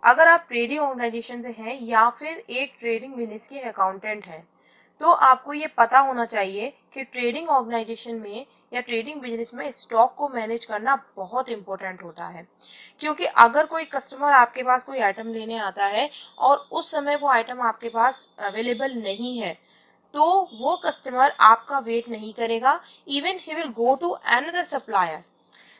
अगर आप trading organisation से हैं या फिर एक ट्रेडिंग बिजनेस के अकाउंटेंट हैं, तो आपको ये पता होना चाहिए कि ट्रेडिंग ऑर्गेनाइजेशन में या ट्रेडिंग बिजनेस में स्टॉक को मैनेज करना बहुत इंपॉर्टेंट होता है। क्योंकि अगर कोई कस्टमर आपके पास कोई आइटम लेने आता है और उस समय वो आइटम आपके पास अवेलेबल नहीं है, तो वो कस्टमर आपका वेट नहीं करेगा, even he will go to another supplier.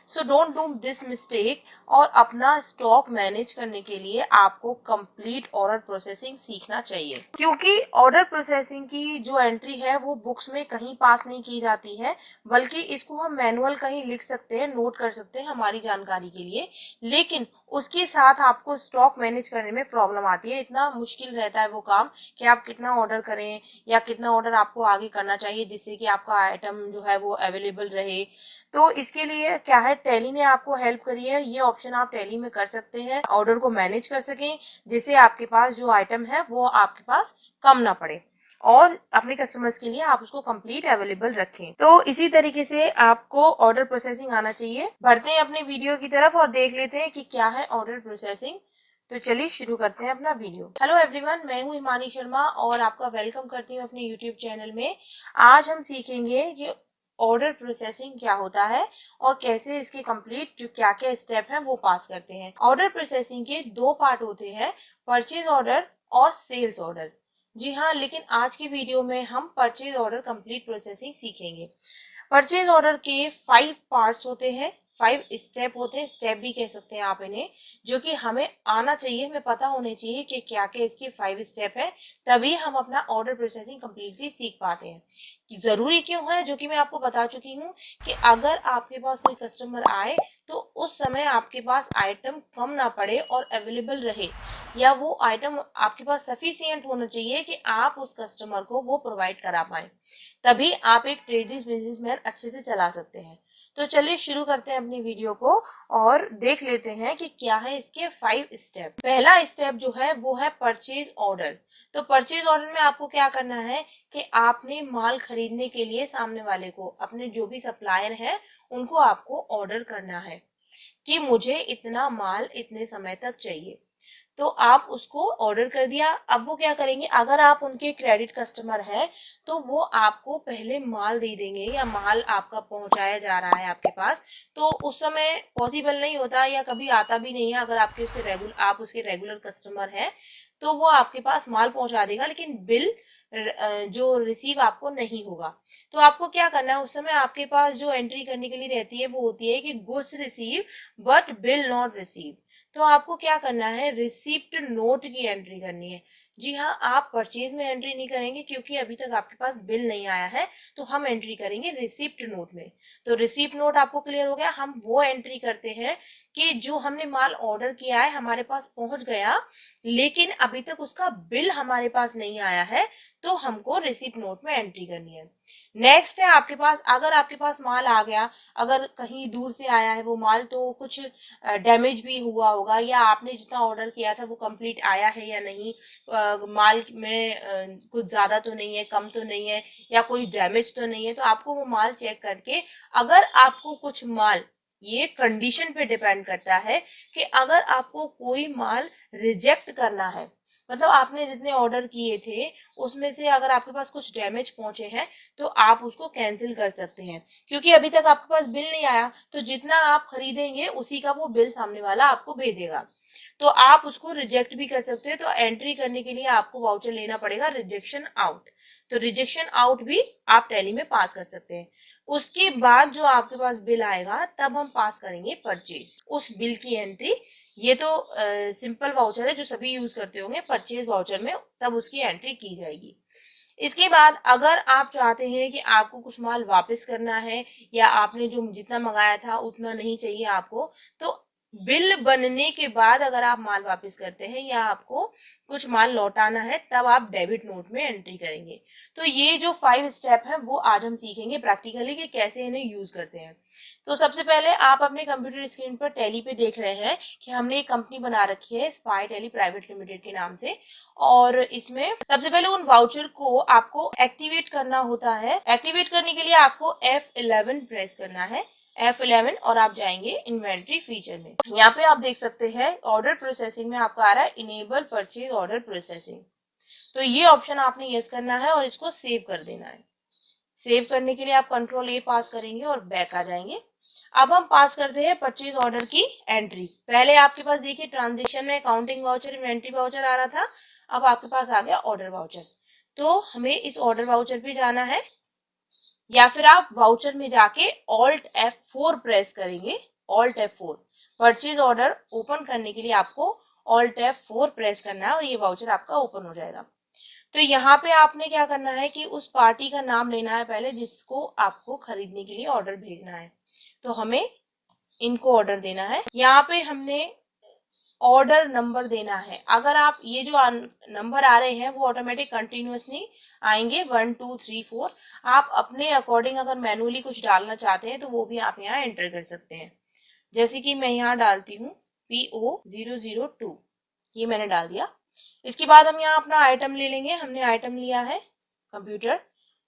So don't do this mistake. और अपना स्टॉक मैनेज करने के लिए आपको कंप्लीट ऑर्डर प्रोसेसिंग सीखना चाहिए, क्योंकि ऑर्डर प्रोसेसिंग की जो एंट्री है वो बुक्स में कहीं पास नहीं की जाती है, बल्कि इसको हम मैनुअल कहीं लिख सकते हैं, नोट कर सकते हैं हमारी जानकारी के लिए। लेकिन उसके साथ आपको स्टॉक मैनेज करने में प्रॉब्लम आती है। इतना मुश्किल रहता है वो काम कि आप कितना ऑर्डर करें या कितना ऑर्डर आपको आगे करना चाहिए जिससे कि आपका आइटम जो है वो अवेलेबल रहे। तो इसके लिए क्या है, टैली ने आपको हेल्प करी है। ये ऑप्शन आप टैली में कर सकते हैं, ऑर्डर को मैनेज कर सकें, जिससे आपके पास जो आइटम है वो आपके पास कम ना पड़े और अपने कस्टमर्स के लिए आप उसको कंप्लीट अवेलेबल रखें। तो इसी तरीके से आपको ऑर्डर प्रोसेसिंग आना चाहिए। बढ़ते हैं अपने वीडियो की तरफ और देख लेते हैं कि क्या है ऑर्डर प्रोसेसिंग। तो चलिए शुरू करते हैं अपना वीडियो। हेलो एवरीवन, मैं हूं हिमानी शर्मा और आपका वेलकम करती हूं अपने यूट्यूब चैनल में। आज हम सीखेंगे कि ऑर्डर प्रोसेसिंग क्या होता है और कैसे इसके कंप्लीट जो क्या क्या स्टेप हैं वो पास करते हैं। ऑर्डर प्रोसेसिंग के दो पार्ट होते हैं, परचेज ऑर्डर और सेल्स ऑर्डर। जी हाँ, लेकिन आज की वीडियो में हम परचेज ऑर्डर कंप्लीट प्रोसेसिंग सीखेंगे। परचेज ऑर्डर के 5 पार्ट्स होते हैं, 5 स्टेप होते हैं, स्टेप भी कह सकते हैं आप इन्हें, जो कि हमें आना चाहिए, हमें पता होने चाहिए कि क्या क्या इसके 5 स्टेप है। तभी हम अपना ऑर्डर प्रोसेसिंग कम्प्लीटली सीख पाते हैं। जरूरी क्यों है, जो कि मैं आपको बता चुकी हूँ कि अगर आपके पास कोई कस्टमर आए तो उस समय आपके पास आइटम कम ना पड़े और अवेलेबल रहे, या वो आइटम आपके पास सफिशियंट होना चाहिए कि आप उस कस्टमर को वो प्रोवाइड करा पाए। तभी आप एक ट्रेडिंग बिजनेसमैन अच्छे से चला सकते हैं। तो चलिए शुरू करते हैं अपनी वीडियो को और देख लेते हैं कि क्या है इसके 5 स्टेप। पहला स्टेप जो है वो है परचेज ऑर्डर। तो परचेज ऑर्डर में आपको क्या करना है कि आपने माल खरीदने के लिए सामने वाले को, अपने जो भी सप्लायर है उनको आपको ऑर्डर करना है कि मुझे इतना माल इतने समय तक चाहिए। तो आप उसको ऑर्डर कर दिया। अब वो क्या करेंगे, अगर आप उनके क्रेडिट कस्टमर हैं तो वो आपको पहले माल दे देंगे या माल आपका पहुंचाया जा रहा है आपके पास, तो उस समय पॉसिबल नहीं होता या कभी आता भी नहीं है। अगर आप उसके रेगुलर कस्टमर हैं तो वो आपके पास माल पहुंचा देगा, लेकिन बिल जो रिसीव आपको नहीं होगा। तो आपको क्या करना है, उस समय आपके पास जो एंट्री करने के लिए रहती है वो होती है कि goods receive but bill not receive. तो आपको क्या करना है, रिसिप्ट नोट की एंट्री करनी है। जी हाँ, आप परचेज में एंट्री नहीं करेंगे क्योंकि अभी तक आपके पास बिल नहीं आया है, तो हम एंट्री करेंगे रिसिप्ट नोट में। तो रिसिप्ट नोट आपको क्लियर हो गया। हम वो एंट्री करते हैं कि जो हमने माल ऑर्डर किया है हमारे पास पहुंच गया, लेकिन अभी तक उसका बिल हमारे पास नहीं आया है, तो हमको रिसिप्ट नोट में एंट्री करनी है। नेक्स्ट है आपके पास, अगर आपके पास माल आ गया, अगर कहीं दूर से आया है वो माल, तो कुछ डैमेज भी हुआ होगा या आपने जितना ऑर्डर किया था वो कंप्लीट आया है या नहीं, माल में कुछ ज्यादा तो नहीं है, कम तो नहीं है, या कोई डैमेज तो नहीं है। तो आपको वो माल चेक करके, अगर आपको कुछ माल, ये कंडीशन पे डिपेंड करता है कि अगर आपको कोई माल रिजेक्ट करना है, मतलब आपने जितने ऑर्डर किए थे उसमें से अगर आपके पास कुछ डैमेज पहुंचे हैं तो आप उसको कैंसिल कर सकते हैं, क्योंकि अभी तक आपके पास बिल नहीं आया। तो जितना आप खरीदेंगे उसी का वो बिल सामने वाला आपको भेजेगा, तो आप उसको रिजेक्ट भी कर सकते हैं। तो एंट्री करने के लिए आपको वाउचर लेना पड़ेगा रिजेक्शन आउट। तो रिजेक्शन आउट भी आप टैली में पास कर सकते हैं। उसके बाद जो आपके पास बिल आएगा तब हम पास करेंगे परचेज, उस बिल की एंट्री। ये तो सिंपल वाउचर है जो सभी यूज करते होंगे, परचेज वाउचर में तब उसकी एंट्री की जाएगी। इसके बाद अगर आप चाहते हैं कि आपको कुछ माल वापस करना है या आपने जो जितना मंगाया था उतना नहीं चाहिए आपको, तो बिल बनने के बाद अगर आप माल वापस करते हैं या आपको कुछ माल लौटाना है, तब आप डेबिट नोट में एंट्री करेंगे। तो ये जो 5 स्टेप है वो आज हम सीखेंगे प्रैक्टिकली कि कैसे इन्हें यूज करते हैं। तो सबसे पहले आप अपने कंप्यूटर स्क्रीन पर टैली पे देख रहे हैं कि हमने एक कंपनी बना रखी है स्पाई टैली प्राइवेट लिमिटेड के नाम से, और इसमें सबसे पहले उन वाउचर को आपको एक्टिवेट करना होता है। एक्टिवेट करने के लिए आपको F11 प्रेस करना है। F11 और आप जाएंगे इन्वेंट्री फीचर में। यहाँ पे आप देख सकते हैं ऑर्डर प्रोसेसिंग में आपका आ रहा है इनेबल परचेज ऑर्डर प्रोसेसिंग। तो ये ऑप्शन आपने यस करना है और इसको सेव कर देना है। सेव करने के लिए आप कंट्रोल A पास करेंगे और बैक आ जाएंगे। अब हम पास करते हैं परचेज ऑर्डर की एंट्री। पहले आपके पास देखिए ट्रांजेक्शन में अकाउंटिंग वाउचर इन्वेंट्री वाउचर आ रहा था, अब आपके पास आ गया ऑर्डर वाउचर। तो हमें इस ऑर्डर वाउचर पे जाना है, या फिर आप वाउचर में जाके Alt F4 प्रेस करेंगे। Alt F4 purchase order open करने के लिए आपको Alt F4 प्रेस करना है और ये वाउचर आपका ओपन हो जाएगा। तो यहाँ पे आपने क्या करना है कि उस पार्टी का नाम लेना है पहले जिसको आपको खरीदने के लिए ऑर्डर भेजना है। तो हमें इनको ऑर्डर देना है। यहाँ पे हमने ऑर्डर नंबर देना है। अगर आप ये जो नंबर आ रहे हैं वो ऑटोमेटिक कंटिन्यूअसली आएंगे 1 2 3 4। आप अपने अकॉर्डिंग अगर मैनुअली कुछ डालना चाहते हैं तो वो भी आप यहाँ एंटर कर सकते हैं। जैसे कि मैं यहाँ डालती हूँ PO002, ये मैंने डाल दिया। इसके बाद हम यहाँ अपना आइटम ले लेंगे। हमने आइटम लिया है कंप्यूटर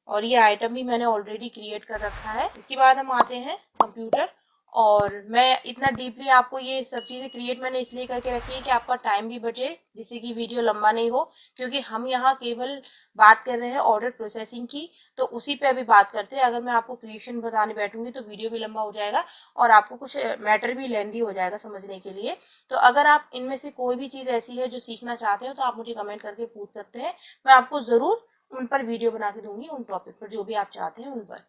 और ये आइटम भी मैंने ऑलरेडी क्रिएट कर रखा है। इसके बाद हम आते हैं कंप्यूटर, और मैं इतना डीपली आपको ये सब चीजें क्रिएट मैंने इसलिए करके रखी है कि आपका टाइम भी बचे, जिससे कि वीडियो लंबा नहीं हो, क्योंकि हम यहाँ केवल बात कर रहे हैं ऑर्डर प्रोसेसिंग की, तो उसी पे अभी बात करते हैं। अगर मैं आपको क्रिएशन बताने बैठूंगी तो वीडियो भी लंबा हो जाएगा और आपको कुछ मैटर भी लेंदी हो जाएगा समझने के लिए। तो अगर आप इनमें से कोई भी चीज ऐसी है जो सीखना चाहते हो तो आप मुझे कमेंट करके पूछ सकते हैं, मैं आपको जरूर उन पर वीडियो बना के दूंगी, उन टॉपिक पर जो भी आप चाहते हैं उन पर।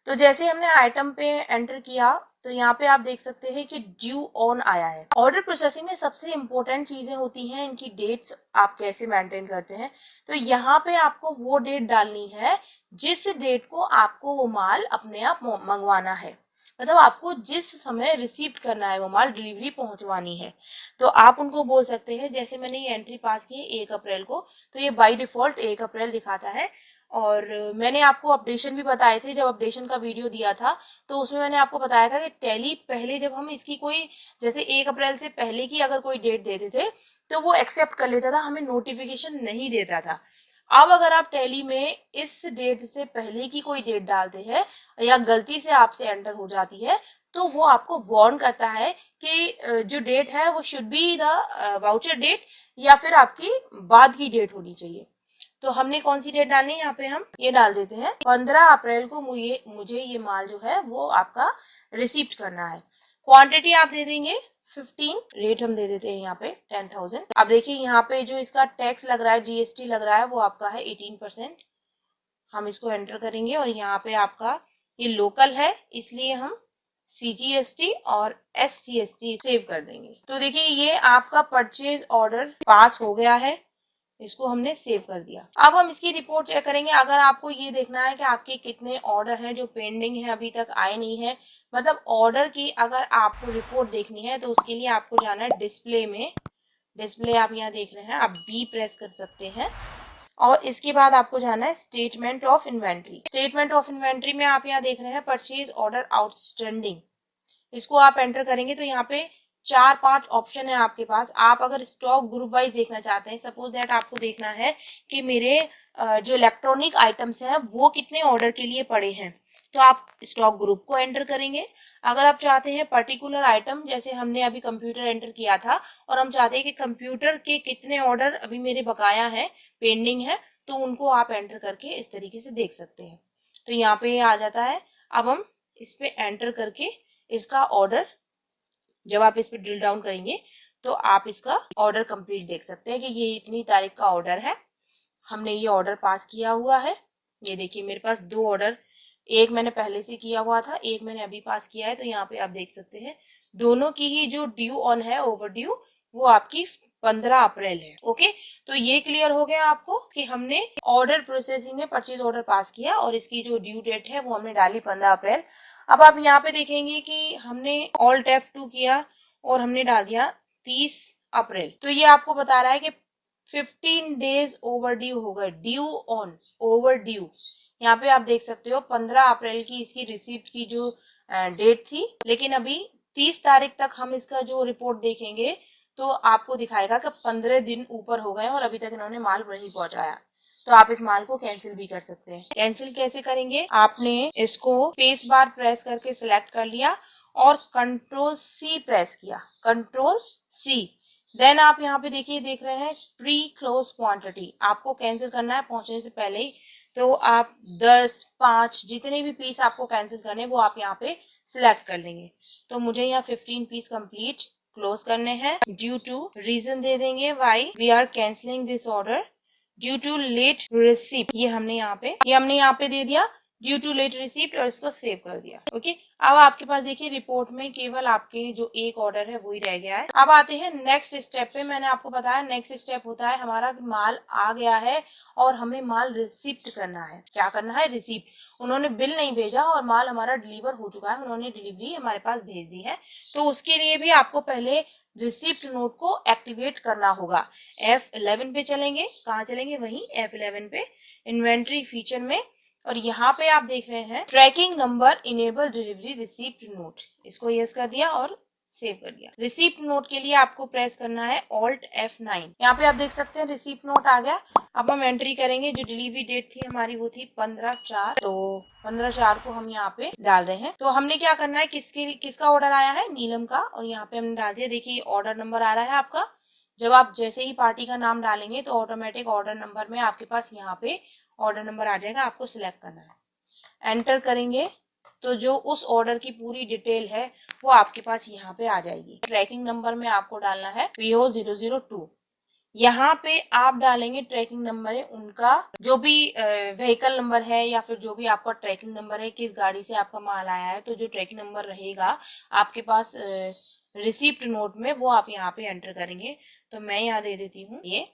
तो जैसे हमने आइटम पे एंटर किया तो यहाँ पे आप देख सकते हैं कि ड्यू ऑन आया है। ऑर्डर प्रोसेसिंग में सबसे इंपॉर्टेंट चीजें होती हैं इनकी डेट्स आप कैसे मेंटेन करते हैं। तो यहाँ पे आपको वो डेट डालनी है जिस डेट को आपको वो माल अपने आप मंगवाना है, मतलब आपको जिस समय रिसीव करना है वो माल, डिलीवरी पहुंचवानी है। तो आप उनको बोल सकते हैं, जैसे मैंने ये एंट्री पास की है 1 अप्रैल को, तो ये बाय डिफॉल्ट 1 अप्रैल दिखाता है। और मैंने आपको अपडेशन भी बताए थे, जब अपडेशन का वीडियो दिया था तो उसमें मैंने आपको बताया था कि टैली पहले जब हम इसकी कोई जैसे 1 अप्रैल से पहले की अगर कोई डेट देते थे तो वो एक्सेप्ट कर लेता था, हमें नोटिफिकेशन नहीं देता था। अब अगर आप टैली में इस डेट से पहले की कोई डेट डालते हैं या गलती से आपसे एंटर हो जाती है तो वो आपको वार्न करता है कि जो डेट है वो should be the voucher date या फिर आपकी बाद की डेट होनी चाहिए। तो हमने कौन सी डेट डालनी है, यहाँ पे हम ये डाल देते हैं 15 अप्रैल को मुझे ये माल जो है वो आपका रिसीव करना है। क्वांटिटी आप दे देंगे 15, रेट हम दे देते हैं यहाँ पे 10,000। अब देखिए यहाँ पे जो इसका टैक्स लग रहा है, GST लग रहा है, वो आपका है 18%। हम इसको एंटर करेंगे और यहाँ पे आपका ये लोकल है इसलिए हम CGST और SCST सेव कर देंगे। तो देखिए ये आपका परचेज ऑर्डर पास हो गया है, इसको हमने सेव कर दिया। अब हम इसकी रिपोर्ट चेक करेंगे। अगर आपको ये देखना है कि आपके कितने ऑर्डर हैं जो पेंडिंग है, अभी तक आए नहीं है, मतलब ऑर्डर की अगर आपको रिपोर्ट देखनी है तो उसके लिए आपको जाना है डिस्प्ले में। डिस्प्ले आप यहाँ देख रहे हैं, आप B प्रेस कर सकते हैं और इसके बाद आपको जाना है statement of inventory. Statement of inventory में आप यहाँ देख रहे हैं परचेज ऑर्डर आउटस्टैंडिंग, इसको आप एंटर करेंगे तो यहाँ पे 4-5 ऑप्शन है आपके पास। आप अगर स्टॉक ग्रुप वाइज देखना चाहते हैं, सपोज दैट आपको देखना है कि मेरे जो इलेक्ट्रॉनिक आइटम्स हैं वो कितने ऑर्डर के लिए पड़े हैं, तो आप स्टॉक ग्रुप को एंटर करेंगे। अगर आप चाहते हैं पर्टिकुलर आइटम, जैसे हमने अभी कंप्यूटर एंटर किया था और हम चाहते हैं कि कंप्यूटर के कितने ऑर्डर अभी मेरे बकाया है, पेंडिंग है, तो उनको आप एंटर करके इस तरीके से देख सकते हैं। तो यहाँ पे आ जाता है। अब हम इस पे एंटर करके इसका ऑर्डर, जब आप इस पे ड्रिल डाउन करेंगे तो आप इसका ऑर्डर कंप्लीट देख सकते हैं कि ये इतनी तारीख का ऑर्डर है, हमने ये ऑर्डर पास किया हुआ है। ये देखिए मेरे पास 2 ऑर्डर, एक मैंने पहले से किया हुआ था, एक मैंने अभी पास किया है। तो यहाँ पे आप देख सकते हैं दोनों की ही जो ड्यू ऑन है, ओवर ड्यू, वो आपकी 15 अप्रैल है। ओके, तो ये क्लियर हो गया आपको कि हमने ऑर्डर प्रोसेसिंग में परचेज ऑर्डर पास किया और इसकी जो ड्यू डेट है वो हमने डाली 15 अप्रैल। अब आप यहाँ पे देखेंगे कि हमने Alt F2 किया और हमने डाल दिया 30 अप्रैल। तो ये आपको बता रहा है कि 15 डेज ओवर ड्यू हो गए, ड्यू ऑन, ओवर ड्यू। यहाँ पे आप देख सकते हो 15 अप्रैल की इसकी रिसीप्ट की जो डेट थी, लेकिन अभी 30 तारीख तक हम इसका जो रिपोर्ट देखेंगे तो आपको दिखाएगा कि 15 दिन ऊपर हो गए और अभी तक इन्होंने माल नहीं पहुंचाया। तो आप इस माल को कैंसिल भी कर सकते हैं। कैंसिल कैसे करेंगे, आपने इसको स्पेस बार प्रेस करके सिलेक्ट कर लिया और कंट्रोल सी प्रेस किया, कंट्रोल सी। देन आप यहाँ पे देखिए, देख रहे हैं प्री क्लोज क्वांटिटी, आपको कैंसिल करना है पहुंचने से पहले ही। तो आप 10, 5 जितने भी पीस आपको कैंसिल करने वो आप यहाँ पे सिलेक्ट कर लेंगे। तो मुझे यहाँ 15 पीस कंप्लीट क्लोज करने हैं। ड्यू टू रीजन दे देंगे, why we are cancelling this order due to late receipt, ये हमने यहाँ पे दे दिया ड्यू टू लेट रिसीप्ट और इसको सेव कर दिया। ओके, अब आपके पास देखिए रिपोर्ट में केवल आपके जो एक ऑर्डर है वही रह गया है। अब आते हैं नेक्स्ट स्टेप पे। मैंने आपको बताया नेक्स्ट स्टेप होता है हमारा माल आ गया है और हमें माल रिसीप्ट करना है। क्या करना है, रिसीप्ट। उन्होंने बिल नहीं भेजा और माल हमारा डिलीवर हो चुका है, उन्होंने डिलीवरी हमारे पास भेज दी है। तो उसके लिए भी आपको पहले रिसिप्ट नोट को एक्टिवेट करना होगा। F11 पे चलेंगे, कहाँ चलेंगे, वहीं F11 पे इन्वेंट्री फीचर में, और यहाँ पे आप देख रहे हैं tracking number enable delivery receipt note, इसको यस कर दिया और सेव कर दिया। रिसिप्ट नोट के लिए आपको प्रेस करना है Alt F9। यहाँ पे आप देख सकते हैं रिसिप्ट नोट आ गया। अब हम एंट्री करेंगे, जो डिलीवरी डेट थी हमारी वो थी 15/4, तो 15/4 को हम यहाँ पे डाल रहे हैं। तो हमने क्या करना है, किसका ऑर्डर आया है, नीलम का, और यहाँ पे हमने डाल दिया। देखिए ऑर्डर नंबर आ रहा है आपका। जब आप जैसे ही पार्टी का नाम डालेंगे तो ऑटोमेटिक ऑर्डर नंबर में आपके पास यहाँ पे ऑर्डर नंबर आ जाएगा, आपको सिलेक्ट करना है। एंटर करेंगे तो जो उस ऑर्डर की पूरी डिटेल है वो आपके पास यहाँ पे आ जाएगी। ट्रैकिंग नंबर में आपको डालना है PO002। यहाँ पे आप डालेंगे ट्रैकिंग नंबर है उनका, जो भी व्हीकल नंबर है या फिर जो भी आपका ट्रैकिंग नंबर है, किस गाड़ी से आपका माल आया है, तो जो ट्रैकिंग नंबर रहेगा आपके पास रिसिप्ट नोट में वो आप यहाँ पे एंटर करेंगे। तो मैं यहाँ दे देती हूँ ये,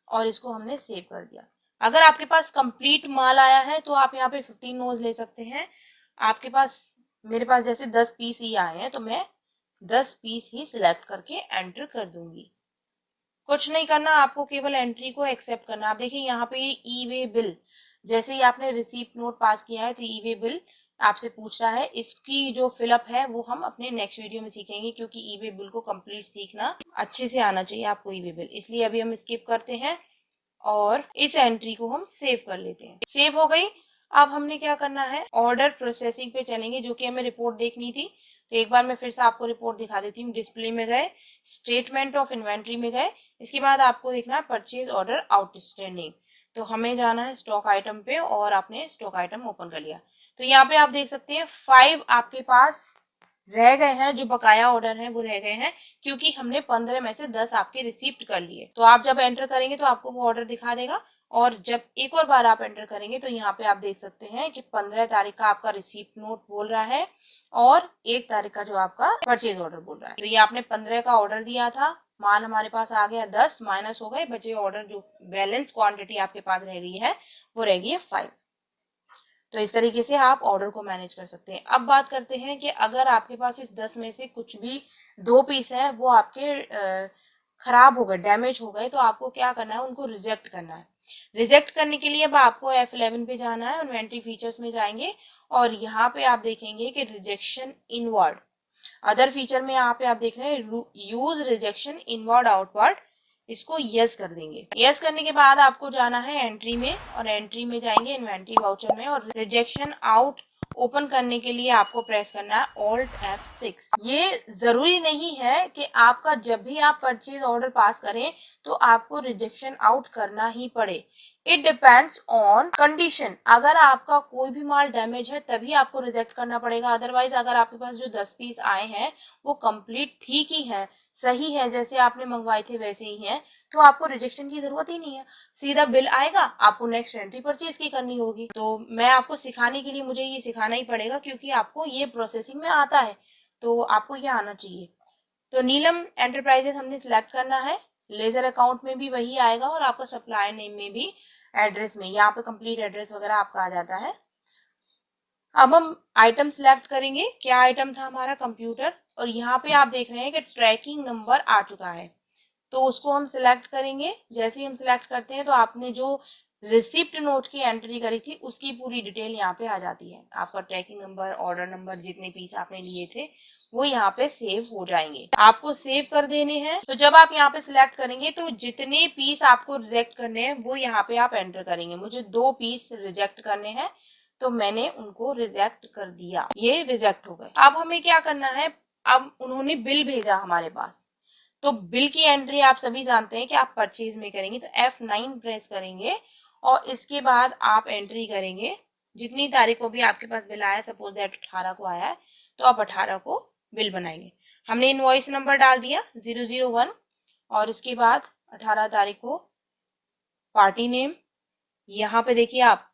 और इसको हमने सेव कर दिया। अगर आपके पास कंप्लीट माल आया है तो आप यहाँ पे 15 नोज ले सकते हैं। आपके पास, मेरे पास जैसे 10 पीस ही आए हैं तो मैं 10 पीस ही सिलेक्ट करके एंटर कर दूंगी। कुछ नहीं करना, आपको केवल एंट्री को एक्सेप्ट करना। आप देखिए यहाँ पे ई वे बिल, जैसे ही आपने रिसीप्ट नोट पास किया है तो ई वे बिल आपसे पूछ रहा है। इसकी जो फिलअप है वो हम अपने नेक्स्ट वीडियो में सीखेंगे, क्योंकि ई वे बिल को कंप्लीट सीखना अच्छे से आना चाहिए आपको ई वे बिल, इसलिए अभी हम स्किप करते हैं और इस एंट्री को हम सेव कर लेते हैं। सेव हो गई। अब हमने क्या करना है, ऑर्डर प्रोसेसिंग पे चलेंगे, जो कि हमें रिपोर्ट देखनी थी। तो एक बार मैं फिर से आपको रिपोर्ट दिखा देती हूँ। डिस्प्ले में गए, स्टेटमेंट ऑफ इन्वेंट्री में गए, इसके बाद आपको देखना है परचेज ऑर्डर आउटस्टैंडिंग। तो हमें जाना है स्टॉक आइटम पे और आपने स्टॉक आइटम ओपन कर लिया। तो यहाँ पे आप देख सकते हैं 5 आपके पास रह गए हैं, जो बकाया ऑर्डर हैं वो रह गए हैं, क्योंकि हमने 15 में से 10 आपके रिसीप्ट कर लिए। तो आप जब एंटर करेंगे तो आपको वो ऑर्डर दिखा देगा, और जब एक और बार आप एंटर करेंगे तो यहाँ पे आप देख सकते हैं कि 15 तारीख का आपका रिसीप्ट नोट बोल रहा है और 1 तारीख का जो आपका परचेज ऑर्डर बोल रहा है। तो ये आपने 15 का ऑर्डर दिया था, माल हमारे पास आ गया 10, माइनस हो गए, बचे ऑर्डर, जो बैलेंस क्वांटिटी आपके पास रह गई है वो रह गई है 5। तो इस तरीके से आप ऑर्डर को मैनेज कर सकते हैं। अब बात करते हैं कि अगर आपके पास इस 10 में से कुछ भी 2 पीस है वो आपके खराब हो गए, डैमेज हो गए, तो आपको क्या करना है, उनको रिजेक्ट करना है। रिजेक्ट करने के लिए अब आपको F11 पे जाना है, इन्वेंट्री फीचर्स में जाएंगे और यहाँ पे आप देखेंगे कि रिजेक्शन इनवर्ड, अदर फीचर में यहाँ पे आप देख रहे हैं यूज रिजेक्शन इनवर्ड आउटवर्ड, इसको यस कर देंगे। यस करने के बाद आपको जाना है एंट्री में, और एंट्री में जाएंगे इन्वेंट्री वाउचर में, और रिजेक्शन आउट ओपन करने के लिए आपको प्रेस करना है Alt F6। ये जरूरी नहीं है कि आपका जब भी आप परचेज ऑर्डर पास करें तो आपको रिजेक्शन आउट करना ही पड़े। It depends on condition. अगर आपका कोई भी माल डैमेज है तभी आपको रिजेक्ट करना पड़ेगा, अदरवाइज अगर आपके पास जो 10 पीस आए हैं वो कंप्लीट ठीक ही है, सही है, जैसे आपने मंगवाए थे वैसे ही हैं, तो आपको रिजेक्शन की जरूरत ही नहीं है। सीधा बिल आएगा, आपको नेक्स्ट एंट्री परचेज की करनी होगी। तो मैं आपको सिखाने के लिए, मुझे ये सिखाना ही पड़ेगा क्योंकि आपको ये प्रोसेसिंग में आता है, तो आपको ये आना चाहिए। तो नीलम एंटरप्राइजेस हमने सिलेक्ट करना है, लेजर अकाउंट में भी वही आएगा और आपका सप्लायर नेम में भी, एड्रेस में यहाँ पे कंप्लीट एड्रेस वगैरह आपका आ जाता है। अब हम आइटम सिलेक्ट करेंगे। क्या आइटम था हमारा, कंप्यूटर, और यहाँ पे आप देख रहे हैं कि ट्रैकिंग नंबर आ चुका है, तो उसको हम सिलेक्ट करेंगे। जैसे ही हम सिलेक्ट करते हैं तो आपने जो रिसिप्ट नोट की एंट्री करी थी उसकी पूरी डिटेल यहाँ पे आ जाती है। आपका ट्रैकिंग नंबर, ऑर्डर नंबर, जितने पीस आपने लिए थे वो यहाँ पे सेव हो जाएंगे। आपको सेव कर देने हैं। तो जब आप यहाँ पे सिलेक्ट करेंगे तो जितने पीस आपको रिजेक्ट करने हैं वो यहाँ पे आप एंटर करेंगे। मुझे 2 पीस रिजेक्ट करने हैं तो मैंने उनको रिजेक्ट कर दिया, ये रिजेक्ट हो गए। अब हमें क्या करना है, अब उन्होंने बिल भेजा हमारे पास, तो बिल की एंट्री आप सभी जानते हैं कि आप परचेज में करेंगे। तो F9 प्रेस करेंगे और इसके बाद आप एंट्री करेंगे जितनी तारीख को भी आपके पास बिल आया। सपोज दैट 18 को आया है तो आप 18 को बिल बनाएंगे। हमने इनवॉइस नंबर डाल दिया 001 और उसके बाद 18 तारीख को पार्टी नेम। यहाँ पे देखिए आप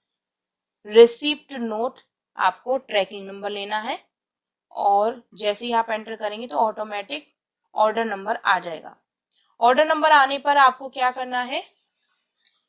रिसिप्ट नोट, आपको ट्रैकिंग नंबर लेना है और जैसे ही आप एंटर करेंगे तो ऑटोमेटिक ऑर्डर नंबर आ जाएगा। ऑर्डर नंबर आने पर आपको क्या करना है,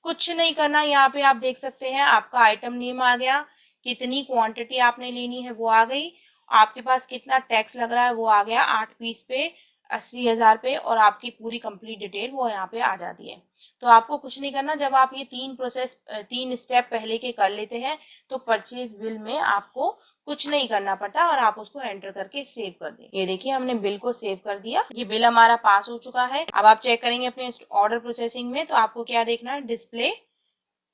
कुछ नहीं करना। यहाँ पे आप देख सकते हैं आपका आइटम नेम आ गया, कितनी क्वांटिटी आपने लेनी है वो आ गई, आपके पास कितना टैक्स लग रहा है वो आ गया, 8 पीस पे 80,000 पे, और आपकी पूरी कंप्लीट डिटेल वो यहाँ पे आ जाती है। तो आपको कुछ नहीं करना। जब आप ये 3 स्टेप पहले के कर लेते हैं तो परचेज बिल में आपको कुछ नहीं करना पड़ता और आप उसको एंटर करके सेव कर दें। ये देखिए हमने बिल को सेव कर दिया, ये बिल हमारा पास हो चुका है। अब आप चेक करेंगे अपने ऑर्डर प्रोसेसिंग में तो आपको क्या देखना है, display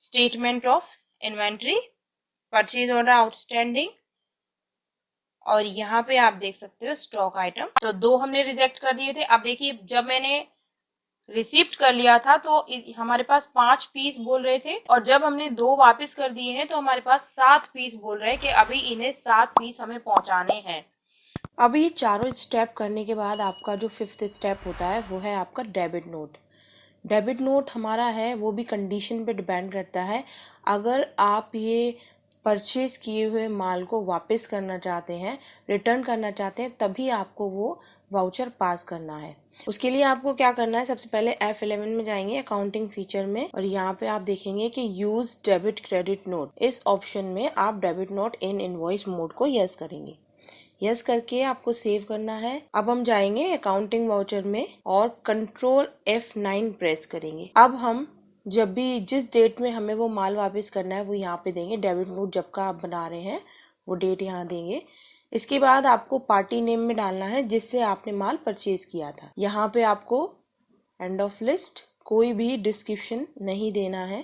statement of inventory, purchase order outstanding, और यहाँ पे आप देख सकते हो स्टॉक आइटम। तो 2 हमने रिजेक्ट कर दिए थे। अब देखिए जब मैंने रिसिप्ट कर लिया था तो हमारे पास 5 पीस बोल रहे थे और जब हमने 2 वापस कर दिए हैं तो हमारे पास 7 पीस बोल रहे हैं कि अभी इन्हें 7 पीस हमें पहुंचाने हैं। अब ये चारों स्टेप करने के बाद आपका जो 5th स्टेप होता है वो है आपका डेबिट नोट। डेबिट नोट हमारा है वो भी कंडीशन पे डिपेंड करता है। अगर आप ये परचेज किए हुए माल को वापस करना चाहते हैं, रिटर्न करना चाहते हैं, तभी आपको वो वाउचर पास करना है। उसके लिए आपको क्या करना है, सबसे पहले F11 में जाएंगे अकाउंटिंग फीचर में और यहाँ पे आप देखेंगे कि यूज डेबिट क्रेडिट नोट। इस ऑप्शन में आप debit note in invoice mode को यस करेंगे। यस करके आपको सेव करना है। अब हम जाएंगे अकाउंटिंग वाउचर में और कंट्रोल F9 प्रेस करेंगे। अब हम जब भी जिस डेट में हमें वो माल वापस करना है वो यहाँ पे देंगे। डेबिट नोट जब का आप बना रहे हैं वो डेट यहाँ देंगे। इसके बाद आपको पार्टी नेम में डालना है जिससे आपने माल परचेज किया था। यहाँ पे आपको एंड ऑफ लिस्ट, कोई भी डिस्क्रिप्शन नहीं देना है।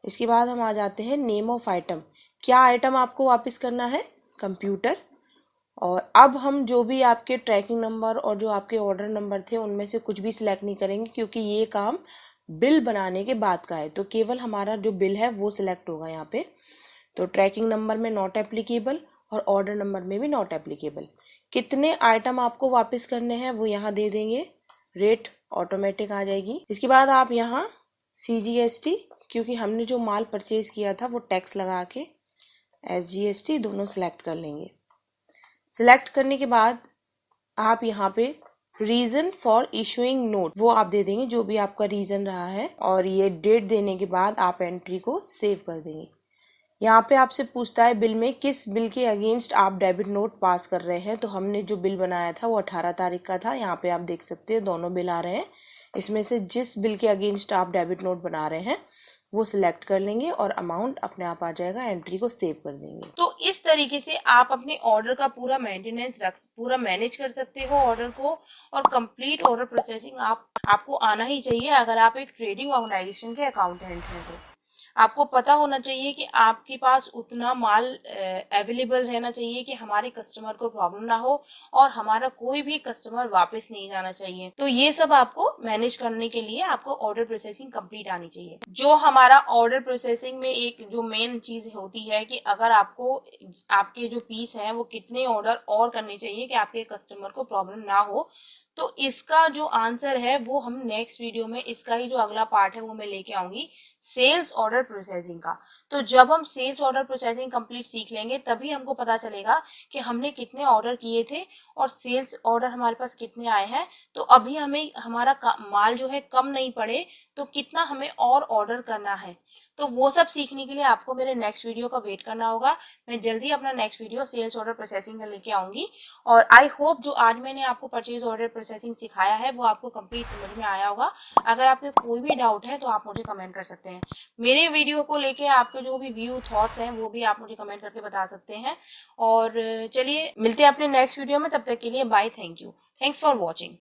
इसके बाद हम आ जाते हैं नेम ऑफ आइटम। क्या आइटम आपको वापस करना है, कंप्यूटर। और अब हम जो भी आपके ट्रैकिंग नंबर और जो आपके ऑर्डर नंबर थे उनमें से कुछ भी सिलेक्ट नहीं करेंगे क्योंकि ये काम बिल बनाने के बाद का है। तो केवल हमारा जो बिल है वो सिलेक्ट होगा यहाँ पे। तो ट्रैकिंग नंबर में नॉट एप्लीकेबल और ऑर्डर नंबर में भी नॉट एप्लीकेबल। कितने आइटम आपको वापस करने हैं वो यहाँ दे देंगे, रेट ऑटोमेटिक आ जाएगी। इसके बाद आप यहाँ CGST, क्योंकि हमने जो माल परचेज किया था वो टैक्स लगा के SGST दोनों सिलेक्ट कर लेंगे। सिलेक्ट करने के बाद आप यहाँ पे रीजन फॉर इशूइंग नोट वो आप दे देंगे, जो भी आपका रीजन रहा है, और ये डेट देने के बाद आप एंट्री को सेव कर देंगे। यहाँ पे आपसे पूछता है बिल में किस बिल के अगेंस्ट आप डेबिट नोट पास कर रहे हैं। तो हमने जो बिल बनाया था वो 18 तारीख का था। यहाँ पे आप देख सकते हैं दोनों बिल आ रहे हैं। इसमें से जिस बिल के अगेंस्ट आप डेबिट नोट बना रहे हैं वो सिलेक्ट कर लेंगे और अमाउंट अपने आप आ जाएगा, एंट्री को सेव कर देंगे। तो इस तरीके से आप अपने ऑर्डर का पूरा मैनेज कर सकते हो ऑर्डर को, और कंप्लीट ऑर्डर प्रोसेसिंग आपको आना ही चाहिए अगर आप एक ट्रेडिंग ऑर्गेनाइजेशन के अकाउंटेंट हैं। तो आपको पता होना चाहिए कि आपके पास उतना माल अवेलेबल रहना चाहिए कि हमारे कस्टमर को प्रॉब्लम ना हो और हमारा कोई भी कस्टमर वापस नहीं जाना चाहिए। तो ये सब आपको मैनेज करने के लिए आपको ऑर्डर प्रोसेसिंग कंप्लीट आनी चाहिए। जो हमारा ऑर्डर प्रोसेसिंग में एक जो मेन चीज होती है कि अगर आपको आपके जो पीस है वो कितने ऑर्डर और करने चाहिए कि आपके कस्टमर को प्रॉब्लम ना हो, तो इसका जो आंसर है वो हम नेक्स्ट वीडियो में, इसका ही जो अगला पार्ट है वो मैं लेके आऊंगी, सेल्स ऑर्डर प्रोसेसिंग का। तो जब हम सेल्स ऑर्डर प्रोसेसिंग कंप्लीट सीख लेंगे तभी हमको पता चलेगा कि हमने कितने ऑर्डर किए थे और सेल्स ऑर्डर हमारे पास कितने आए हैं। तो अभी हमें हमारा माल जो है कम नहीं पड़े तो कितना हमें और ऑर्डर करना है। तो वो सब सीखने के लिए आपको मेरे नेक्स्ट वीडियो का वेट करना होगा। मैं जल्दी अपना next video sales order processing का लेके आऊंगी। और आई होप जो आज मैंने आपको परचेज ऑर्डर प्रोसेसिंग सिखाया है वो आपको कंप्लीट समझ में आया होगा। अगर आपके कोई भी डाउट है तो आप मुझे कमेंट कर सकते हैं। मेरे वीडियो को लेके आपके जो भी व्यू थॉट्स हैं वो भी आप मुझे कमेंट करके बता सकते हैं। और चलिए मिलते हैं अपने नेक्स्ट वीडियो में, तब तक के लिए bye, thank you, thanks for watching.